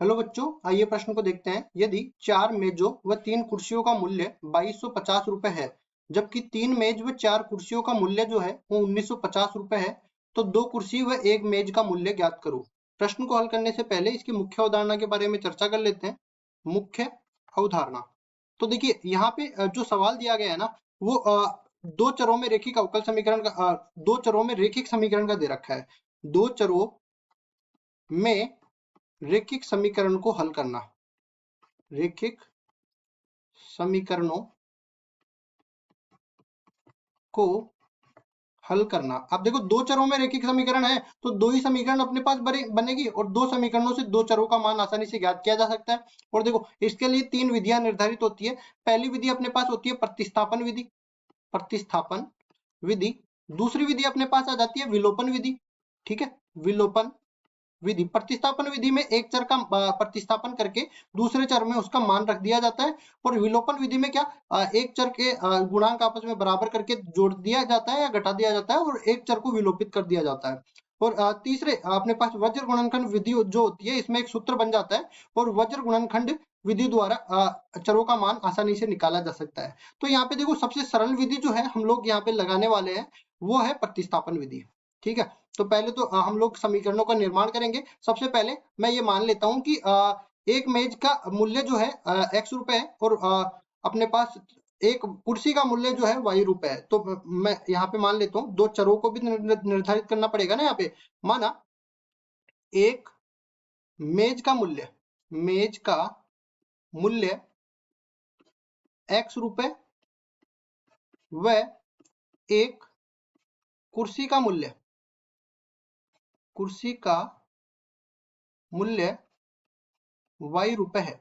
Hello बच्चों, आइए प्रश्न को देखते हैं। यदि 4 मेजों व 3 कुर्सियों का मूल्य 2250 रुपए है, जबकि 3 मेज व 4 कुर्सियों का मूल्य जो है वो 1950 रुपए है, तो 2 कुर्सी व 1 मेज का मूल्य ज्ञात करो। प्रश्न को हल करने से पहले इसकी मुख्य अवधारणा के बारे में चर्चा कर लेते हैं। मुख्य अवधारणा। तो देखिए यहाँ पे जो सवाल दिया गया है ना, वो दो चरों में रेखिक अवकल समीकरण का दो चरों में रेखिक समीकरण का दे रखा है। दो चरों में रेखिक समीकरण को हल करना। रेखिक समीकरणों को हल करना। अब देखो, दो चरों में रेखिक समीकरण है तो दो ही समीकरण अपने पास बनेगी और दो समीकरणों से दो चरों का मान आसानी से ज्ञात किया जा सकता है। और देखो, इसके लिए तीन विधियां निर्धारित होती है। पहली विधि अपने पास होती है प्रतिस्थापन विधि। प्रतिस्थापन विधि। दूसरी विधि अपने पास आ जाती है विलोपन विधि। ठीक है, विलोपन विधि। प्रतिस्थापन विधि में एक चर का प्रतिस्थापन करके दूसरे चर में उसका मान रख दिया जाता है। और विलोपन विधि में क्या, एक चर के गुणांक आपस में बराबर करके जोड़ दिया जाता है या घटा दिया जाता है और एक चर को विलोपित कर दिया जाता है। और तीसरे अपने पास वज्र गुणनखंड विधि जो होती है, इसमें एक सूत्र बन जाता है और वज्र गुणनखंड विधि द्वारा चरों का मान आसानी से निकाला जा सकता है। तो यहाँ पे देखो, सबसे सरल विधि जो है हम लोग यहाँ पे लगाने वाले हैं वो है प्रतिस्थापन विधि। ठीक है, तो पहले तो हम लोग समीकरणों का निर्माण करेंगे। सबसे पहले मैं ये मान लेता हूं कि एक मेज का मूल्य जो है x रुपए है और अपने पास एक कुर्सी का मूल्य जो है y रुपए है। तो मैं यहाँ पे मान लेता हूँ, दो चरों को भी निर्धारित करना पड़ेगा ना यहाँ पे। माना एक मेज का मूल्य x रुपए व एक कुर्सी का मूल्य y रुपए है।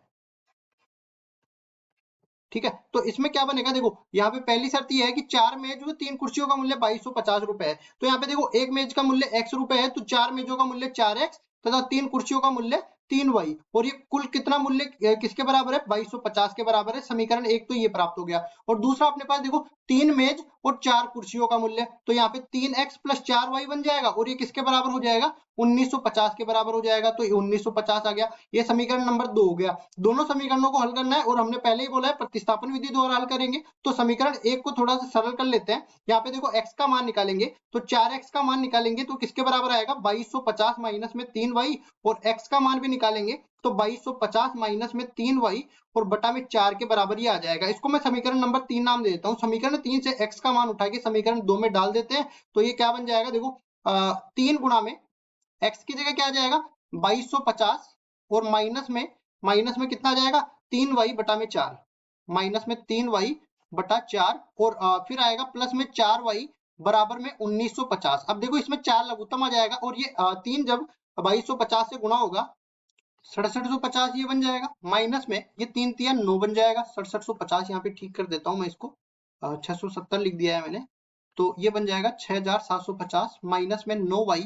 ठीक है, तो इसमें क्या बनेगा, देखो यहाँ पे पहली शर्त ये है कि चार मेज व तीन कुर्सियों का मूल्य 2250 रुपए है। तो यहाँ पे देखो, एक मेज का मूल्य x रुपए है तो चार मेजों का मूल्य 4x तथा तीन कुर्सियों का मूल्य 3y। और ये कुल कितना मूल्य किसके बराबर है, 2250 के बराबर है। समीकरण एक तो ये प्राप्त हो गया। और दूसरा अपने पास देखो, तीन मेज और चार कुर्सियों का मूल्य, तो यहाँ पे 3x प्लस 4y बन जाएगा और ये किसके बराबर हो जाएगा, 1950 के बराबर हो जाएगा। तो ये 1950 आ गया। ये समीकरण नंबर 2 हो गया। दोनों समीकरणों को हल करना है और हमने पहले ही बोला है प्रतिस्थापन विधि द्वारा हल करेंगे। तो समीकरण एक को थोड़ा सा सरल कर लेते हैं। यहाँ पे देखो, x का मान निकालेंगे तो 4x का मान निकालेंगे तो किसके बराबर आएगा, 2250 माइनस में 3y। और x का मान भी निकालेंगे तो 2250 माइनस में 3y और बटा में 4 के बराबर ही आ जाएगा। इसको मैं समीकरण नंबर 3 नाम दे देता हूँ। समीकरण 3 से x का मान उठा के समीकरण 2 में डाल देते हैं तो ये क्या बन जाएगा, देखो 3 गुणा में x की जगह क्या आ जाएगा, 2250 और माइनस में कितना आ जाएगा, 3y बटा में 4। माइनस में 3y बटा 4 और फिर आएगा प्लस में 4y बराबर में 1950। अब देखो, इसमें 4 लघुत्तम आ जाएगा और ये 3 जब 2250 से गुणा होगा 6750 ये बन जाएगा। माइनस में ये 3 तिया 9 बन जाएगा। 6750 यहाँ पे ठीक कर देता हूँ मैं इसको, 670 लिख दिया है मैंने। तो ये बन जाएगा 6750 माइनस में 9y।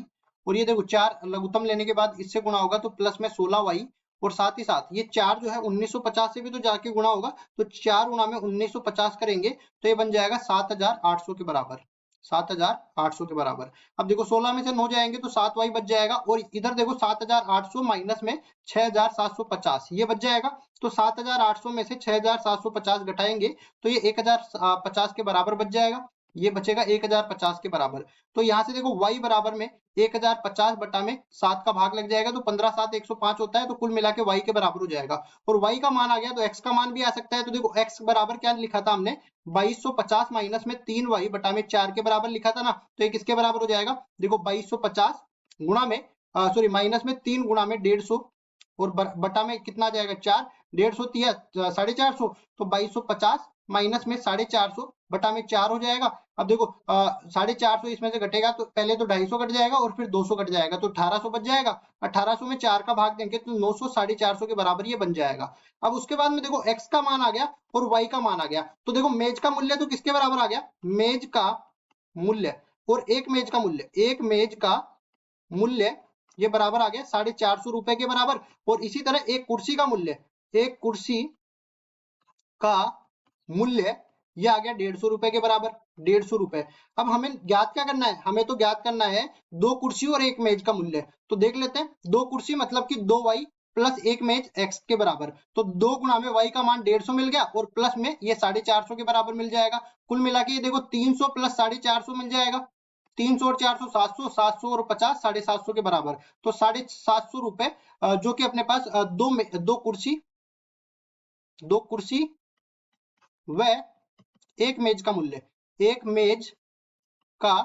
और ये देखो, 4 लघुत्तम लेने के बाद इससे गुणा होगा तो प्लस में 16y। और साथ ही साथ ये 4 जो है 1950 से भी तो जाके गुणा होगा, तो 4 गुणा में 1950 करेंगे तो ये बन जाएगा 7800 के बराबर। 7800 के बराबर। अब देखो, 16 में से 9 जाएंगे तो 7y बच जाएगा और इधर देखो 7800 माइनस में 6750 ये बच जाएगा। तो 7800 में से 6750 घटाएंगे तो ये 1050 के बराबर बच जाएगा। ये बचेगा 1050 के बराबर। तो यहाँ से देखो, y बराबर में 1050 बटा में 7 का भाग लग जाएगा तो 15 7 105 होता है। तो कुल मिला के y के बराबर हो जाएगा। और y का मान आ गया तो x का मान भी आ सकता है। तो देखो, x बराबर क्या लिखा था हमने, 2250 माइनस में 3y बटा में 4 के बराबर लिखा था ना। तो ये किसके बराबर हो जाएगा, देखो 2250 गुणा में सॉरी माइनस में 3 गुणा में 150 और बटा में कितना आ जाएगा 4। 150 तिया 450, तो 2250 माइनस में 450 बटा में 4 हो जाएगा। अब देखो 450 इसमें से घटेगा तो पहले तो 250 कट जाएगा और फिर 200 कट जाएगा तो 1800 बच जाएगा। 1800 में 4 का भाग देंगे तो 900 450 के बराबर ये बन जाएगा। अब उसके बाद में देखो, x का मान आ गया और y का मान आ गया। तो देखो, मेज का मूल्य तो किसके बराबर आ गया, मेज का मूल्य और एक मेज का मूल्य, एक मेज का मूल्य ये बराबर आ गया 450 रुपए के बराबर। और इसी तरह एक कुर्सी का मूल्य, एक कुर्सी का मूल्य ये आ गया 150 रुपए के बराबर। 150 रुपए। अब हमें ज्ञात क्या करना है, हमें तो ज्ञात करना है दो कुर्सी और एक मेज का मूल्य। तो देख लेते हैं, दो कुर्सी मतलब कि 2y प्लस एक मेज x के बराबर, तो 2 गुणा में y का मान 150 मिल गया और प्लस में ये 450 के बराबर मिल जाएगा। कुल मिला के ये देखो 300 प्लस 450 मिल जाएगा, 300 और 400 700, 700 और 50 750 के बराबर, तो 750 रुपए जो कि अपने पास दो कुर्सी व एक मेज का मूल्य, एक मेज का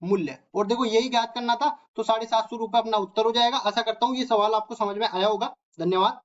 मूल्य। और देखो यही ज्ञात करना था, तो 750 रुपए अपना उत्तर हो जाएगा। आशा करता हूँ ये सवाल आपको समझ में आया होगा। धन्यवाद।